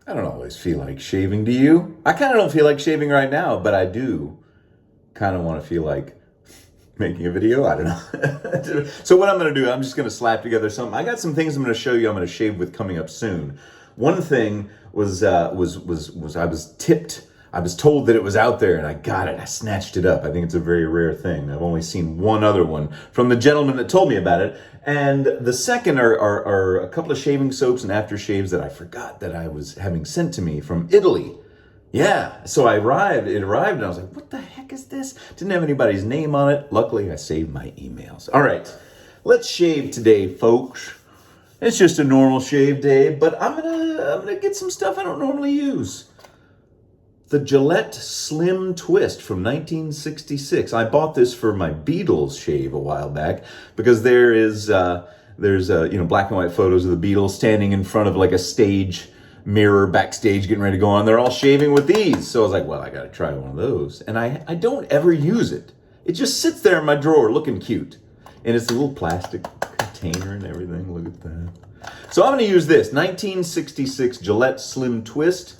I don't always feel like shaving, do you? I kind of don't feel like shaving right now, but I do kind of want to feel like making a video. I don't know. So what I'm going to do, I'm just going to slap together something. I got some things I'm going to show you I'm going to shave with coming up soon. One thing was I was tipped. I was told that it was out there and I got it. I snatched it up. I think it's a very rare thing. I've only seen one other one from the gentleman that told me about it. And the second are a couple of shaving soaps and aftershaves that I forgot that I was having sent to me from Italy. Yeah, so it arrived and I was like, what the heck is this? Didn't have anybody's name on it. Luckily, I saved my emails. All right, let's shave today, folks. It's just a normal shave day, but I'm gonna get some stuff I don't normally use. The Gillette Slim Twist from 1966. I bought this for my Beatles shave a while back because there's black and white photos of the Beatles standing in front of like a stage mirror backstage getting ready to go on. They're all shaving with these. So I was like, well, I got to try one of those. And I don't ever use it. It just sits there in my drawer looking cute. And it's a little plastic container and everything. Look at that. So I'm going to use this 1966 Gillette Slim Twist.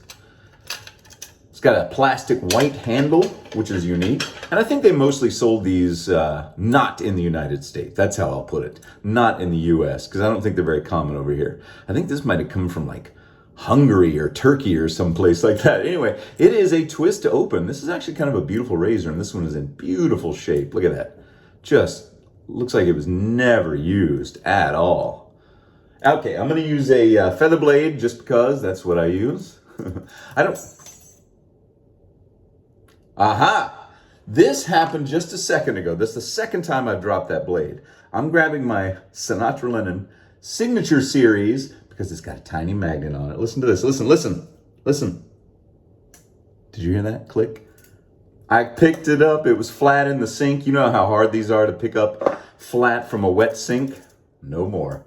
It's got a plastic white handle, which is unique. And I think they mostly sold these not in the United States. That's how I'll put it. Not in the US, because I don't think they're very common over here. I think this might have come from like Hungary or Turkey or someplace like that. Anyway, it is a twist to open. This is actually kind of a beautiful razor, and this one is in beautiful shape. Look at that. Just looks like it was never used at all. Okay, I'm going to use a feather blade just because that's what I use. I don't... Aha! This happened just a second ago. This is the second time I've dropped that blade. I'm grabbing my Sinatra Linen Signature Series because it's got a tiny magnet on it. Listen to this. Listen. Did you hear that click? I picked it up. It was flat in the sink. You know how hard these are to pick up flat from a wet sink? No more.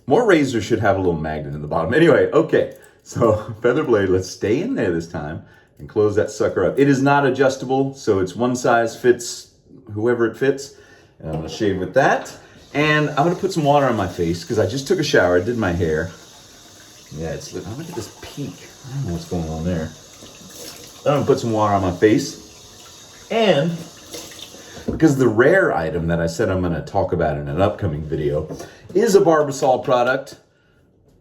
More razors should have a little magnet in the bottom. Anyway, okay. So feather blade, let's stay in there this time and close that sucker up. It is not adjustable, so it's one size fits whoever it fits. And I'm gonna shave with that. And I'm gonna put some water on my face because I just took a shower, did my hair. Yeah, look at this peak. I don't know what's going on there. I'm gonna put some water on my face. And because the rare item that I said I'm gonna talk about in an upcoming video is a Barbasol product,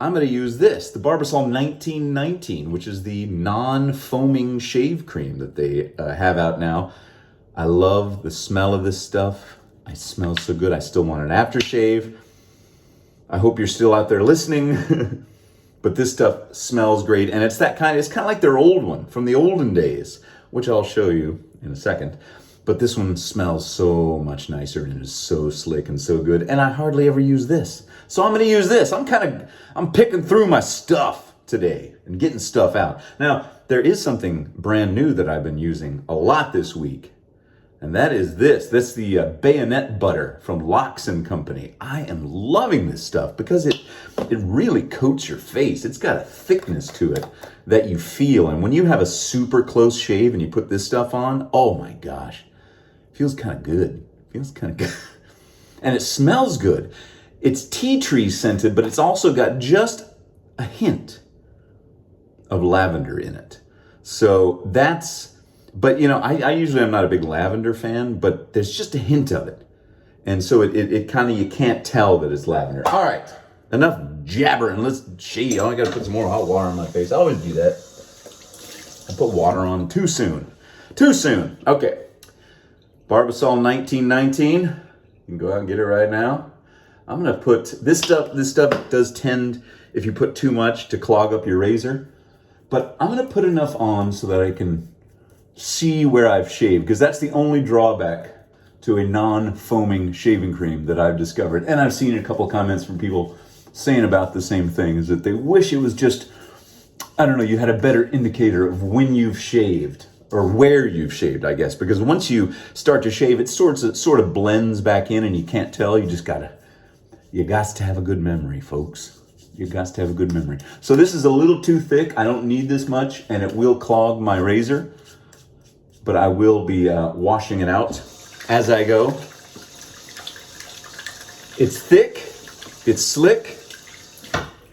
I'm gonna use this, the Barbasol 1919, which is the non-foaming shave cream that they have out now. I love the smell of this stuff. It smells so good. I still want an aftershave. I hope you're still out there listening. But this stuff smells great, and it's kind of like their old one from the olden days, which I'll show you in a second. But this one smells so much nicer and is so slick and so good, and I hardly ever use this. So I'm gonna use this. I'm picking through my stuff today and getting stuff out. Now, there is something brand new that I've been using a lot this week, and that is this. That's the bayonet butter from Locks & Company. I am loving this stuff because it really coats your face. It's got a thickness to it that you feel. And when you have a super close shave and you put this stuff on, oh my gosh, it feels kind of good. And it smells good. It's tea tree scented, but it's also got just a hint of lavender in it. So but you know, I usually am not a big lavender fan, but there's just a hint of it. And so it kind of, you can't tell that it's lavender. All right, enough jabbering. Let's shave. I gotta put some more hot water on my face. I always do that. I put water on too soon. Okay. Barbasol 1919. You can go out and get it right now. I'm gonna put this stuff does tend, if you put too much, to clog up your razor. But I'm gonna put enough on so that I can see where I've shaved, because that's the only drawback to a non-foaming shaving cream that I've discovered. And I've seen a couple comments from people saying about the same thing, is that they wish it was just, I don't know, you had a better indicator of when you've shaved, or where you've shaved, I guess, because once you start to shave, it sort of blends back in and you can't tell. You got to have a good memory, folks. You got to have a good memory. So this is a little too thick. I don't need this much, and it will clog my razor. But I will be washing it out as I go. It's thick, it's slick,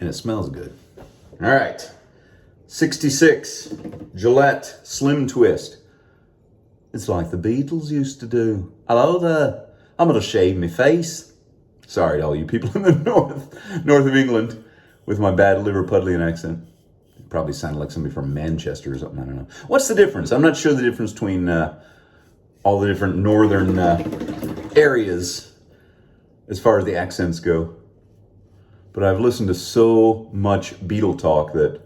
and it smells good. All right. 66, Gillette Slim Twist. It's like the Beatles used to do. Hello there, I'm gonna shave my face. Sorry to all you people in the north of England with my bad Liverpudlian accent. It probably sounded like somebody from Manchester or something, I don't know. What's the difference? I'm not sure the difference between all the different northern areas as far as the accents go. But I've listened to so much Beatle talk that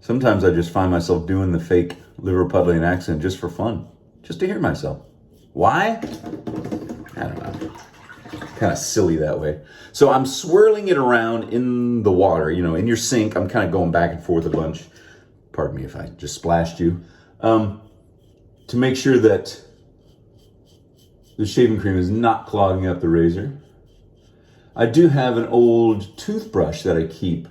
sometimes I just find myself doing the fake Liverpudlian accent just for fun, just to hear myself. Why? I don't know. Kind of silly that way. So I'm swirling it around in the water, you know, in your sink. I'm kind of going back and forth a bunch. Pardon me if I just splashed you. To make sure that the shaving cream is not clogging up the razor. I do have an old toothbrush that I keep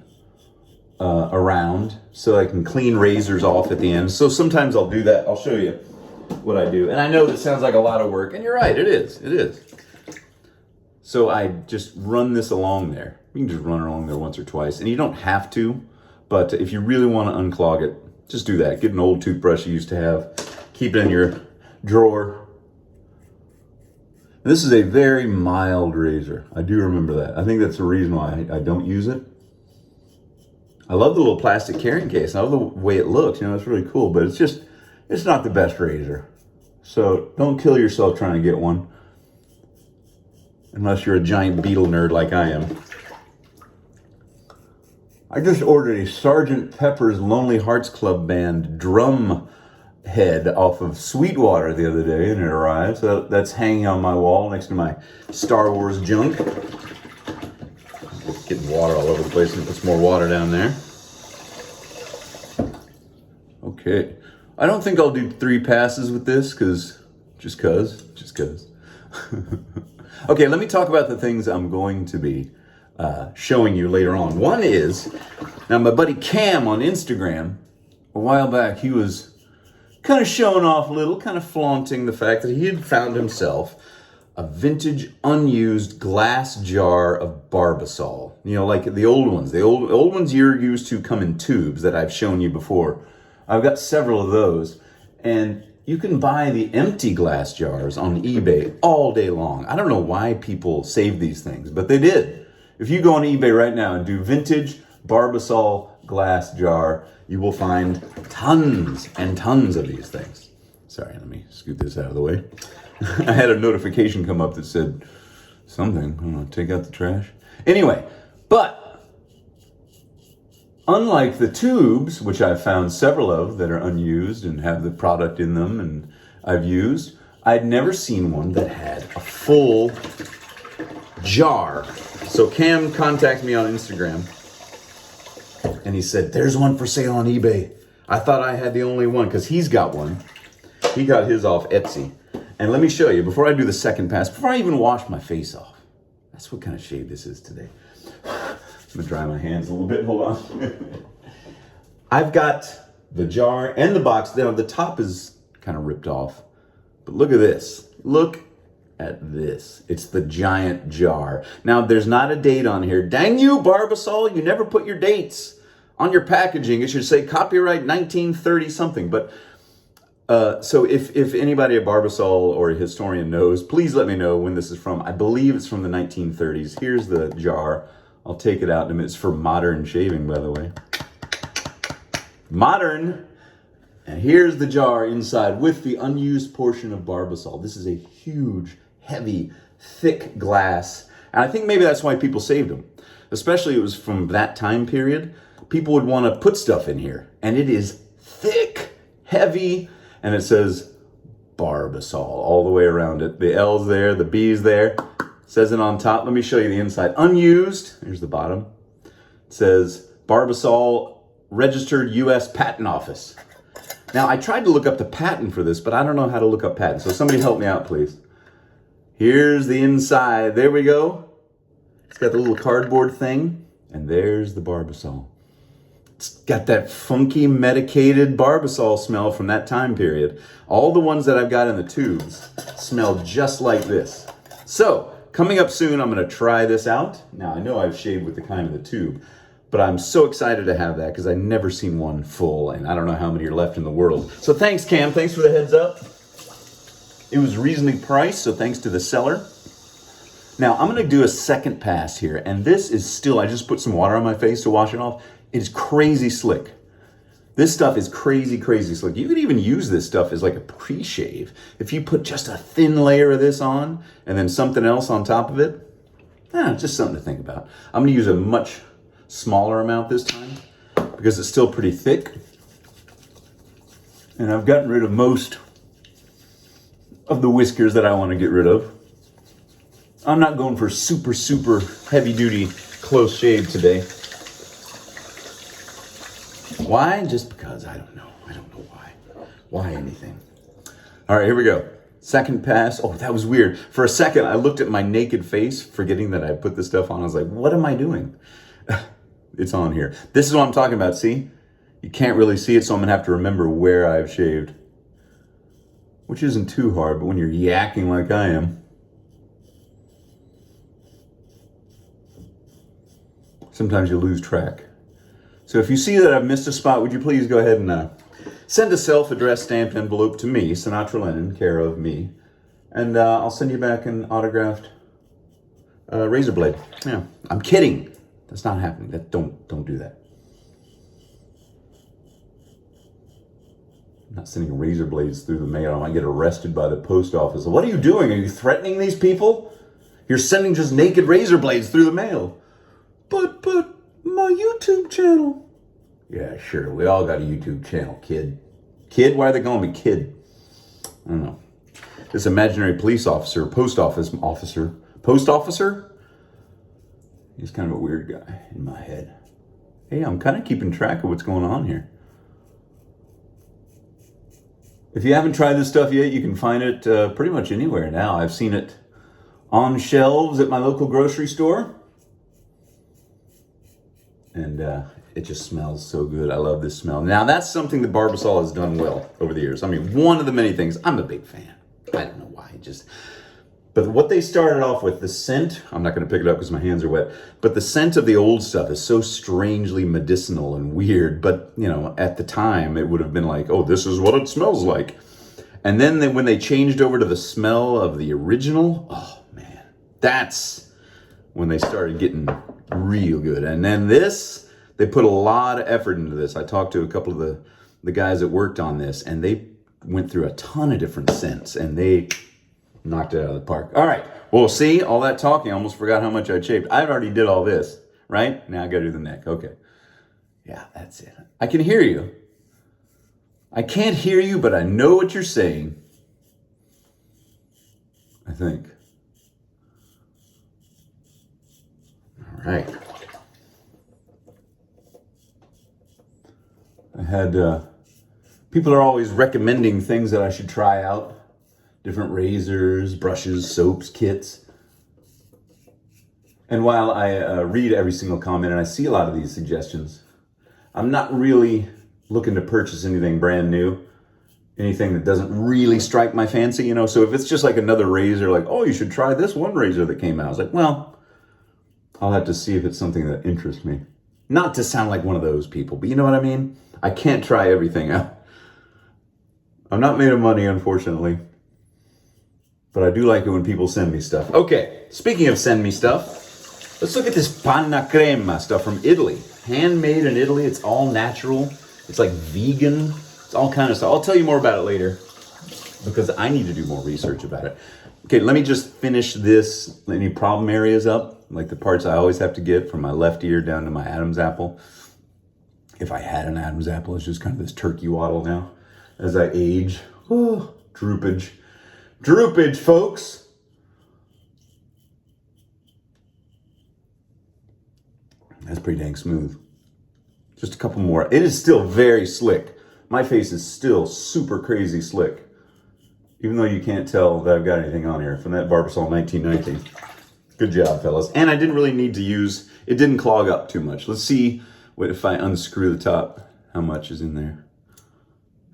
around so I can clean razors off at the end. So sometimes I'll do that. I'll show you what I do. And I know this sounds like a lot of work, and you're right, it is. So I just run this along there. You can just run it along there once or twice, and you don't have to, but if you really want to unclog it, just do that. Get an old toothbrush you used to have, keep it in your drawer. This is a very mild razor. I do remember that. I think that's the reason why I don't use it. I love the little plastic carrying case. I love the way it looks. You know, it's really cool, but it's not the best razor. So don't kill yourself trying to get one. Unless you're a giant Beatle nerd like I am. I just ordered a Sgt. Pepper's Lonely Hearts Club Band drum head off of Sweetwater the other day, and it arrived. So that's hanging on my wall next to my Star Wars junk. Getting water all over the place, and put some more water down there. Okay. I don't think I'll do 3 passes with this, just cause. Okay, let me talk about the things I'm going to be showing you later on. One is, now my buddy Cam on Instagram, a while back, he was kind of showing off a little, kind of flaunting the fact that he had found himself a vintage, unused glass jar of Barbasol. You know, like the old ones. The old ones you're used to come in tubes that I've shown you before. I've got several of those. And you can buy the empty glass jars on eBay all day long. I don't know why people save these things, but they did. If you go on eBay right now and do vintage Barbasol glass jar, you will find tons and tons of these things. Sorry, let me scoot this out of the way. I had a notification come up that said something. I don't know, take out the trash. Anyway, but unlike the tubes, which I've found several of that are unused and have the product in them and I've used, I'd never seen one that had a full jar. So Cam contacted me on Instagram and he said, there's one for sale on eBay. I thought I had the only one because he's got one. He got his off Etsy. And let me show you, before I do the second pass, before I even wash my face off. That's what kind of shave this is today. I'm gonna dry my hands a little bit, hold on. I've got the jar and the box. Now the top is kind of ripped off, but look at this. Look at this. It's the giant jar. Now there's not a date on here. Dang you, Barbasol, you never put your dates on your packaging. It should say copyright 1930 something, but so if anybody at Barbasol or a historian knows, please let me know when this is from. I believe it's from the 1930s. Here's the jar. I'll take it out in a minute. It's for modern shaving, by the way. Modern. And here's the jar inside with the unused portion of Barbasol. This is a huge, heavy, thick glass. And I think maybe that's why people saved them. Especially it was from that time period. People would want to put stuff in here. And it is thick, heavy, and it says Barbasol all the way around it. The L's there, the B's there. It says it on top. Let me show you the inside. Unused, here's the bottom. It says Barbasol registered U.S. Patent Office. Now, I tried to look up the patent for this, but I don't know how to look up patents. So somebody help me out, please. Here's the inside. There we go. It's got the little cardboard thing. And there's the Barbasol. It's got that funky medicated Barbasol smell from that time period. All the ones that I've got in the tubes smell just like this. So, coming up soon, I'm going to try this out. Now, I know I've shaved with the kind of the tube, But I'm so excited to have that because I've never seen one full, and I don't know how many are left in the world. So thanks, Cam. Thanks for the heads up. It was reasonably priced, so thanks to the seller. Now, I'm going to do a second pass here, and this is still, I just put some water on my face to wash it off. It is crazy slick. This stuff is crazy, crazy slick. You could even use this stuff as like a pre-shave. If you put just a thin layer of this on and then something else on top of it, just something to think about. I'm going to use a much smaller amount this time because it's still pretty thick. And I've gotten rid of most of the whiskers that I want to get rid of. I'm not going for super, super heavy duty close shave today. Why? Just because I don't know. I don't know why. Why anything? All right, here we go. Second pass. Oh, that was weird. For a second, I looked at my naked face, forgetting that I put this stuff on. I was like, what am I doing? It's on here. This is what I'm talking about, see? You can't really see it, so I'm going to have to remember where I've shaved. Which isn't too hard, but when you're yakking like I am, sometimes you lose track. So if you see that I've missed a spot, would you please go ahead and send a self-addressed stamped envelope to me, Sinatra Lennon, care of me, and I'll send you back an autographed razor blade. Yeah, I'm kidding. That's not happening. Don't do that. I'm not sending razor blades through the mail. I might get arrested by the post office. What are you doing? Are you threatening these people? You're sending just naked razor blades through the mail. But my YouTube channel. Yeah, sure. We all got a YouTube channel, kid. Kid? Why are they calling me kid? I don't know. This imaginary police officer, post officer. He's kind of a weird guy in my head. Hey, I'm kind of keeping track of what's going on here. If you haven't tried this stuff yet, you can find it pretty much anywhere now. I've seen it on shelves at my local grocery store. And it just smells so good. I love this smell. Now, that's something that Barbasol has done well over the years. I mean, one of the many things. I'm a big fan. I don't know why. But what they started off with, the scent, I'm not going to pick it up because my hands are wet, but the scent of the old stuff is so strangely medicinal and weird. But, you know, at the time, it would have been like, oh, this is what it smells like. And then when they changed over to the smell of the original, oh, man, that's when they started getting real good. And then this, they put a lot of effort into this. I talked to a couple of the guys that worked on this, and they went through a ton of different scents, and they knocked it out of the park. All right. Well, see, all that talking, I almost forgot how much I shaved. I already did all this, right? Now I got to do the neck. Okay. Yeah, that's it. I can hear you. I can't hear you, but I know what you're saying. I think. All right. I had, people are always recommending things that I should try out. Different razors, brushes, soaps, kits. And while I read every single comment and I see a lot of these suggestions, I'm not really looking to purchase anything brand new, anything that doesn't really strike my fancy, you know. So if it's just like another razor, like, oh, you should try this one razor that came out. I was like, well, I'll have to see if it's something that interests me. Not to sound like one of those people, but you know what I mean? I can't try everything out. I'm not made of money, unfortunately. But I do like it when people send me stuff. Okay, speaking of send me stuff, let's look at this panna crema stuff from Italy. Handmade in Italy, it's all natural. It's like vegan. It's all kind of stuff. I'll tell you more about it later because I need to do more research about it. Okay, let me just finish this, any problem areas up, like the parts I always have to get from my left ear down to my Adam's apple. If I had an Adam's apple, it's just kind of this turkey waddle now. As I age, oh, droopage. Droopage, folks. That's pretty dang smooth. Just a couple more. It is still very slick. My face is still super crazy slick. Even though you can't tell that I've got anything on here from that Barbasol 1919. Good job, fellas. And I didn't really need to use, it didn't clog up too much. Let's see what if I unscrew the top, how much is in there.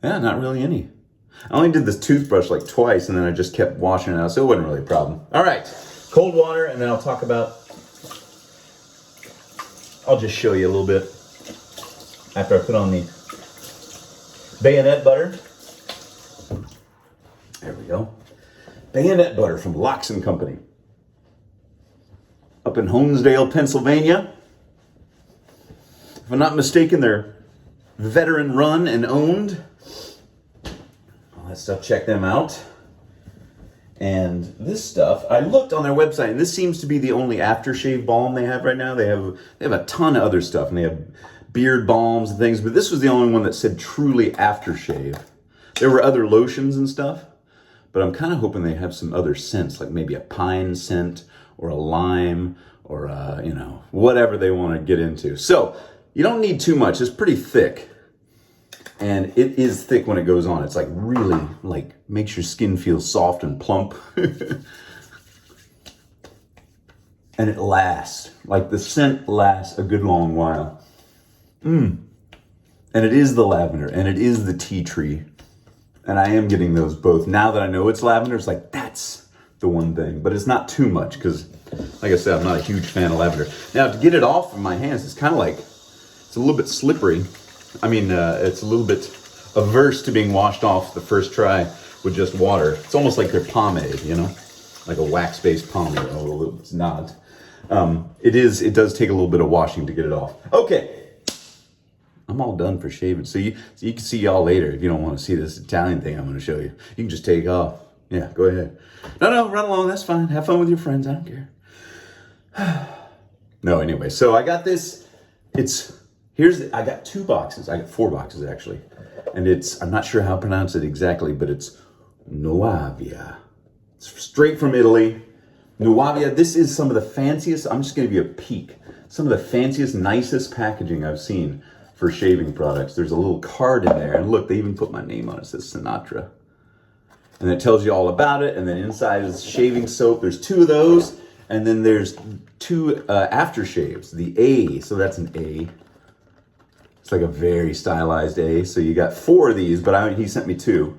Yeah, not really any. I only did this toothbrush like twice, and then I just kept washing it out, so it wasn't really a problem. All right, cold water, and then I'll talk about I'll just show you a little bit after I put on the bayonet butter. There we go. Bayonet butter from Locks & Company. Up in Honesdale, Pennsylvania. If I'm not mistaken, they're veteran run and owned. All that stuff, check them out. And this stuff, I looked on their website, and this seems to be the only aftershave balm they have right now. They have a ton of other stuff, and they have beard balms and things, but this was the only one that said truly aftershave. There were other lotions and stuff, but I'm kind of hoping they have some other scents, like maybe a pine scent or a lime or you know, whatever they want to get into. So you don't need too much. It's pretty thick. And it is thick when it goes on. It's like really, like, makes your skin feel soft and plump. And it lasts. Like, the scent lasts a good long while. And it is the lavender, and it is the tea tree. And I am getting those both. Now that I know it's lavender, it's like, that's the one thing. But it's not too much, because, like I said, I'm not a huge fan of lavender. Now, to get it off of my hands, it's kind of like, it's a little bit slippery. I mean, it's a little bit averse to being washed off the first try with just water. It's almost like their pomade, you know, like a wax-based pomade. Although it's not. It does take a little bit of washing to get it off. Okay, I'm all done for shaving. So you can see y'all later if you don't want to see this Italian thing I'm going to show you. You can just take off. Yeah, go ahead. No, run along. That's fine. Have fun with your friends. I don't care. No, anyway. So I got this. I got 2 boxes. I got 4 boxes actually. And I'm not sure how to pronounce it exactly, but it's Nuavia. It's straight from Italy. Nuavia, this is some of the fanciest, I'm just gonna give you a peek. Some of the fanciest, nicest packaging I've seen for shaving products. There's a little card in there, and look, they even put my name on it. It says Sinatra. And it tells you all about it, and then inside is shaving soap. There's 2 of those, and then there's 2 aftershaves. The A, so that's an A. It's like a very stylized A. So you got 4 of these, but he sent me 2.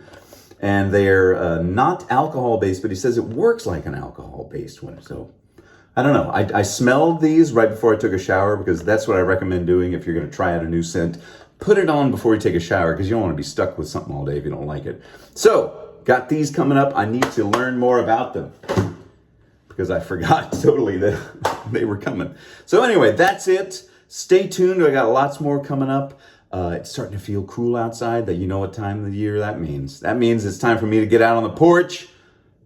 And they're not alcohol-based, but he says it works like an alcohol-based one. So I don't know. I smelled these right before I took a shower, because that's what I recommend doing if you're going to try out a new scent. Put it on before you take a shower, because you don't want to be stuck with something all day if you don't like it. So got these coming up. I need to learn more about them, because I forgot totally that they were coming. So anyway, that's it. Stay tuned. I got lots more coming up. It's starting to feel cool outside. That you know what time of the year that means. That means it's time for me to get out on the porch,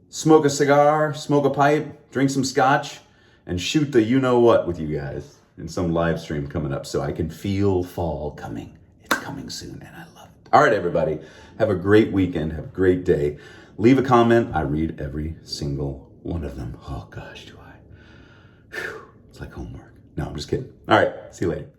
smoke a cigar, smoke a pipe, drink some scotch, and shoot the you-know-what with you guys in some live stream coming up, so I can feel fall coming. It's coming soon, and I love it. All right, everybody. Have a great weekend. Have a great day. Leave a comment. I read every single one of them. Oh, gosh, do I. Whew. It's like homework. No, I'm just kidding. All right. See you later.